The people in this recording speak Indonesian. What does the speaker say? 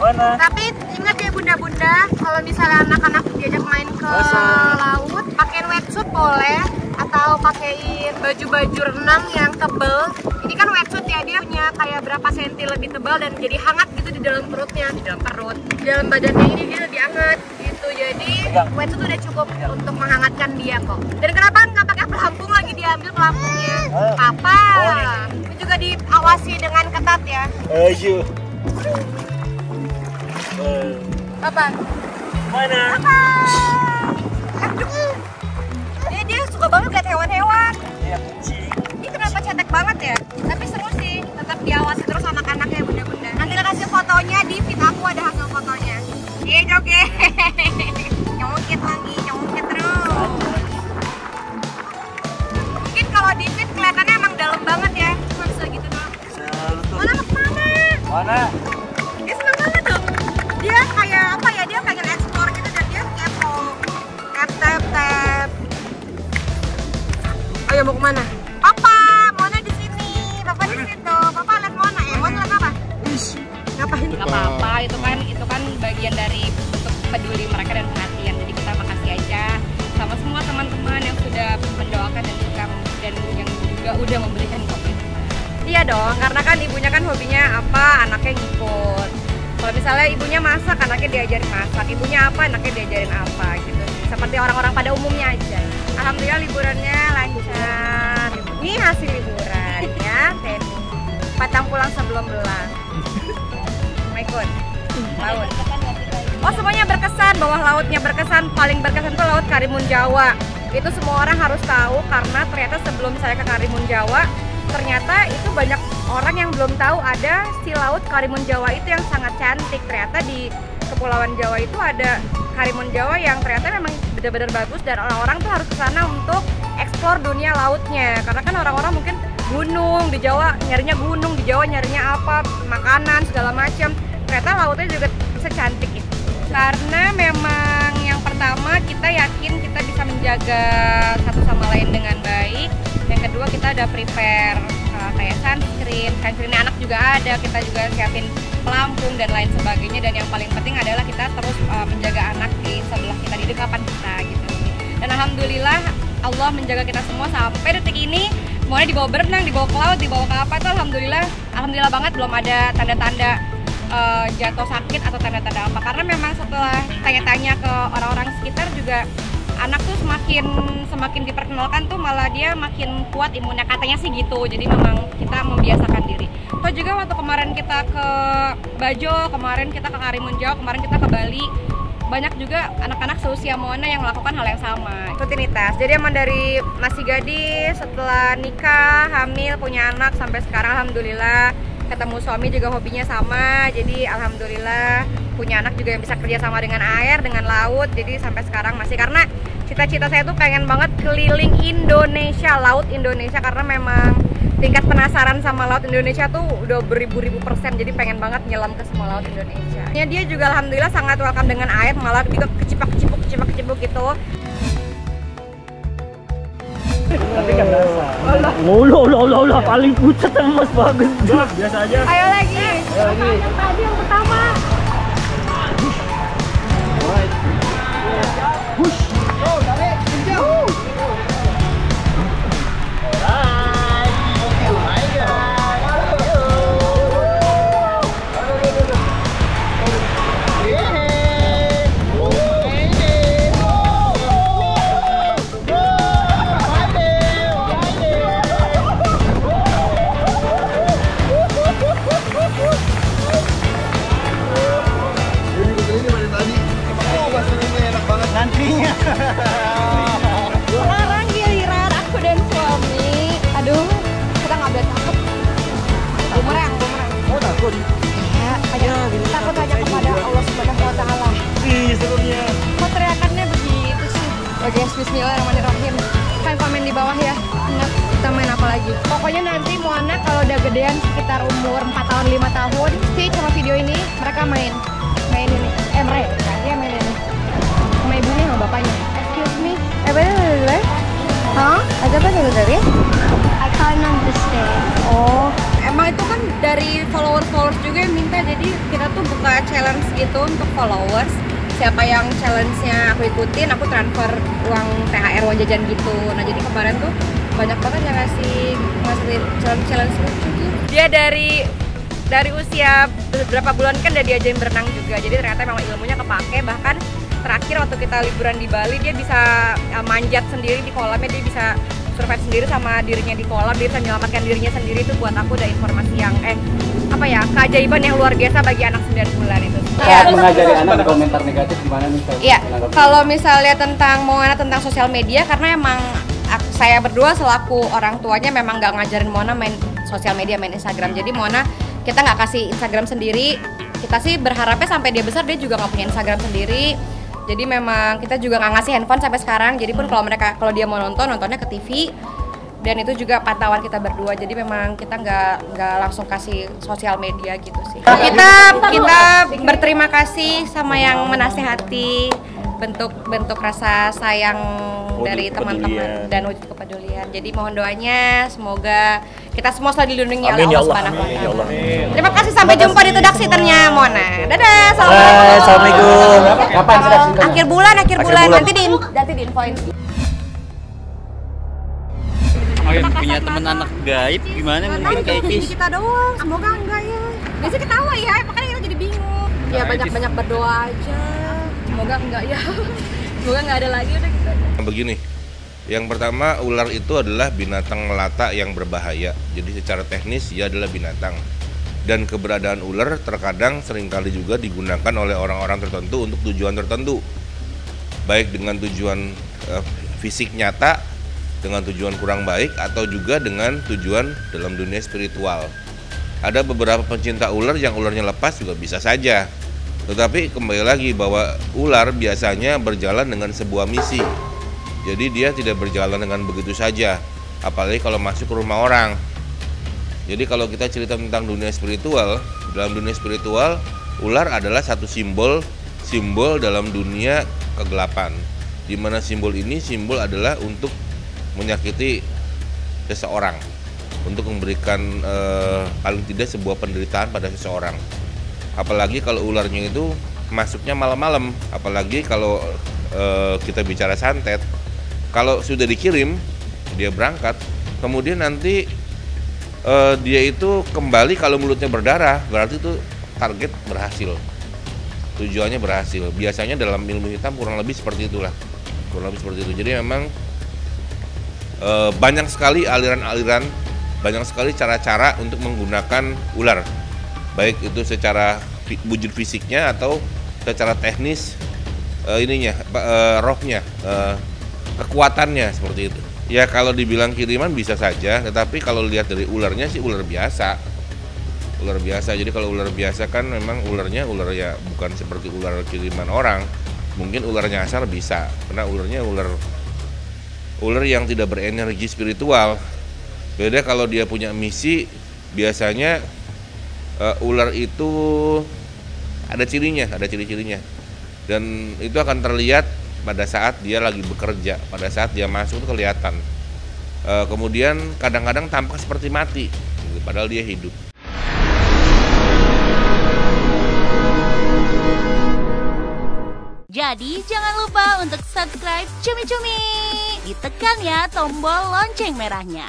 Mana? Tapi ingat ya bunda-bunda, kalau misalnya anak-anak diajak main ke laut, pakein wetsuit boleh, atau pakein baju-baju renang yang tebel. Ini kan wetsuit ya, dia punya kayak berapa senti lebih tebal dan jadi hangat gitu di dalam perutnya, di dalam perut, di dalam badannya ini dia lebih hangat gitu. Jadi wetsuit udah cukup untuk menghangatkan dia kok. Dan kenapa nggak pakai pelampung lagi, diambil pelampungnya? Papa. Ini juga diawasi dengan ketat ya. Ayo. Apa? Mana? Apa? Dia suka banget lihat hewan-hewan. Iya, kucing. Ini kenapa cetek banget ya? Tapi seru sih, tetap diawasi terus anak-anaknya bunda-bunda. Nanti kita kasih fotonya di feed aku, ada hasil fotonya. Iya oke. Nyongkit lagi, nyongkit terus. Mungkin kalau di feed kelihatannya emang dalam banget ya, cuma segitu doang. Mana kemana? Mana? Dia seneng banget tuh. Dia kayak apa ya? Dia pengen eksplor gitu dan dia kepo. Tap. Ayo mau kemana? Papa, Mona di sini. Papa di situ. Papa lihat Mona ya. Mona lihat apa? Ngapain? Nggak apa-apa, itu kan bagian dari untuk peduli mereka dan perhatian. Jadi kita makasih aja sama semua teman-teman yang sudah mendoakan dan yang juga udah memberikan komentar. Iya dong, karena kan ibunya kan hobinya apa, anaknya ngikut. Kalau misalnya ibunya masak, anaknya diajarin masak. Ibunya apa, anaknya diajarin apa gitu. Seperti orang-orang pada umumnya aja. Alhamdulillah liburannya lancar. Ini hasil liburan ya, Teni. Patang pulang sebelum belang. Maikun, laut. Oh semuanya berkesan, bawah lautnya berkesan. Paling berkesan tuh Laut Karimun Jawa. Itu semua orang harus tahu karena ternyata sebelum saya ke Karimun Jawa, ternyata itu banyak orang yang belum tahu ada si Laut Karimun Jawa itu yang sangat cantik. Ternyata di Kepulauan Jawa itu ada Karimun Jawa yang ternyata memang benar-benar bagus dan orang-orang tuh harus ke sana untuk eksplor dunia lautnya. Karena kan orang-orang mungkin gunung di Jawa nyarinya gunung, di Jawa nyarinya apa, makanan segala macam. Ternyata lautnya juga secantik itu. Karena memang yang pertama kita yakin kita bisa menjaga satu sama lain dengan baik. Yang kedua kita udah prepare kayak sunscreen anak juga ada, kita juga siapin pelampung dan lain sebagainya. Dan yang paling penting adalah kita terus menjaga anak di sebelah kita, di dekapan kita gitu. Dan alhamdulillah Allah menjaga kita semua sampai detik ini. Semuanya dibawa berenang, dibawa ke laut, dibawa ke apa tuh alhamdulillah banget, belum ada tanda-tanda jatuh sakit atau tanda-tanda apa. Karena memang setelah tanya-tanya ke orang-orang sekitar juga anak tuh semakin diperkenalkan tuh malah dia makin kuat imunnya, katanya sih gitu. Jadi memang kita membiasakan diri. Atau juga waktu kemarin kita ke Bajo, kemarin kita ke Karimun Jawa, kemarin kita ke Bali, banyak juga anak-anak seusia Mona yang melakukan hal yang sama. Rutinitas. Jadi emang dari masih gadis, setelah nikah, hamil, punya anak sampai sekarang alhamdulillah ketemu suami juga hobinya sama. Jadi alhamdulillah punya anak juga yang bisa kerja sama dengan air, dengan laut. Jadi sampai sekarang masih, karena cita-cita saya tuh pengen banget keliling Indonesia, laut Indonesia, karena memang tingkat penasaran sama laut Indonesia tuh udah beribu-ribu %. Jadi pengen banget nyelam ke semua laut Indonesia. Dia juga alhamdulillah sangat welcome dengan air, malah juga kecipak-kecipuk gitu. Tapi kan berasa. Allah, paling pucat sama Mas bagus. Biasa aja. Ayo lagi. Yang tadi yang pertama. Nantinya. Sekarang giliran aku dan suami. Aduh, kita nggak boleh takut. Bumerang. Oh takut. Ya, ayo takut aja kepada Allah Subhanahu Wa Taala. Ih, serunya. Kok teriakannya begitu sih? Oke, guys, Bismillahirrahmanirrahim. Kalian komen di bawah ya. Ingat, kita main apa lagi? Pokoknya nanti Moana kalau udah gedean sekitar umur 4 tahun 5 tahun, stay sama video ini, mereka main ini. Mereka dia main ini. Sama ibunya sama bapaknya. Excuse me. Bener. Hah? Ada apa dari? I can't understand. Oh, emang itu kan dari followers juga yang minta, jadi kita tuh buka challenge gitu untuk followers. Siapa yang challenge-nya aku ikutin, aku transfer uang THR, uang jajan gitu. Nah jadi kemarin tuh banyak banget yang ngasih challenge lucu gitu. Dia dari usia beberapa bulan kan udah diajarin berenang juga, jadi ternyata memang ilmunya kepake. Bahkan terakhir waktu kita liburan di Bali, dia bisa manjat sendiri di kolamnya, dia bisa survive sendiri sama dirinya di kolam, dia bisa menyelamatkan dirinya sendiri. Itu buat aku udah informasi yang keajaiban yang luar biasa bagi anak 9 bulan itu. Saat mengajari anak ada komentar negatif gimana nih? Iya, kalau misalnya tentang Moana tentang sosial media, karena emang saya berdua selaku orang tuanya memang nggak ngajarin Moana main sosial media, main Instagram. Jadi Moana kita nggak kasih Instagram sendiri. Kita sih berharapnya sampai dia besar dia juga nggak punya Instagram sendiri. Jadi memang kita juga nggak ngasih handphone sampai sekarang. Jadi pun kalau dia mau nontonnya ke TV. Dan itu juga pantauan kita berdua. Jadi memang kita nggak langsung kasih sosial media gitu sih. Kita berterima kasih sama yang menasehati, bentuk rasa sayang dari teman-teman dan wujud kepedulian. Jadi mohon doanya semoga kita semua selalu dilindungi oleh Allah Subhanahu wa Ta'ala. Terima kasih, sampai jumpa di Tudak Siternya Mona. Dadah, Assalamualaikum. Kapan sih? Akhir bulan. Nanti diinfoin. Punya temen anak gaib gimana mungkin kayak Kis? Kita doang, semoga enggak ya. Biasanya ketawa ya, makanya kita jadi bingung. Ya banyak-banyak berdoa aja. Semoga enggak ya. Semoga enggak ada lagi, udah gitu aja. Begini, yang pertama ular itu adalah binatang melata yang berbahaya. Jadi secara teknis ia adalah binatang. Dan keberadaan ular terkadang seringkali juga digunakan oleh orang-orang tertentu untuk tujuan tertentu. Baik dengan tujuan fisik nyata, dengan tujuan kurang baik, atau juga dengan tujuan dalam dunia spiritual. Ada beberapa pencinta ular yang ularnya lepas juga bisa saja. Tetapi kembali lagi bahwa ular biasanya berjalan dengan sebuah misi. Jadi dia tidak berjalan dengan begitu saja, apalagi kalau masuk ke rumah orang. Jadi kalau kita cerita tentang dunia spiritual, dalam dunia spiritual ular adalah satu simbol dalam dunia kegelapan. Di mana simbol ini adalah untuk menyakiti seseorang, untuk memberikan paling tidak sebuah penderitaan pada seseorang. Apalagi kalau ularnya itu masuknya malam-malam, apalagi kalau kita bicara santet, kalau sudah dikirim, dia berangkat, kemudian nanti dia itu kembali kalau mulutnya berdarah, berarti itu target berhasil, tujuannya berhasil. Biasanya dalam ilmu hitam kurang lebih seperti itulah, Jadi memang banyak sekali aliran-aliran, banyak sekali cara-cara untuk menggunakan ular, baik itu secara wujud fisiknya atau secara teknis rohnya, kekuatannya seperti itu. Ya kalau dibilang kiriman bisa saja, tetapi kalau lihat dari ularnya sih ular biasa. Jadi kalau ular biasa kan memang ularnya ular ya bukan seperti ular kiriman orang. Mungkin ular nyasar bisa, karena ularnya ular yang tidak berenergi spiritual. Beda kalau dia punya misi, biasanya ular itu ada ciri-cirinya. Dan itu akan terlihat pada saat dia lagi bekerja, pada saat dia masuk itu kelihatan. Kemudian kadang-kadang tampak seperti mati, padahal dia hidup. Jadi jangan lupa untuk subscribe Cumi Cumi. Ditekan ya tombol lonceng merahnya.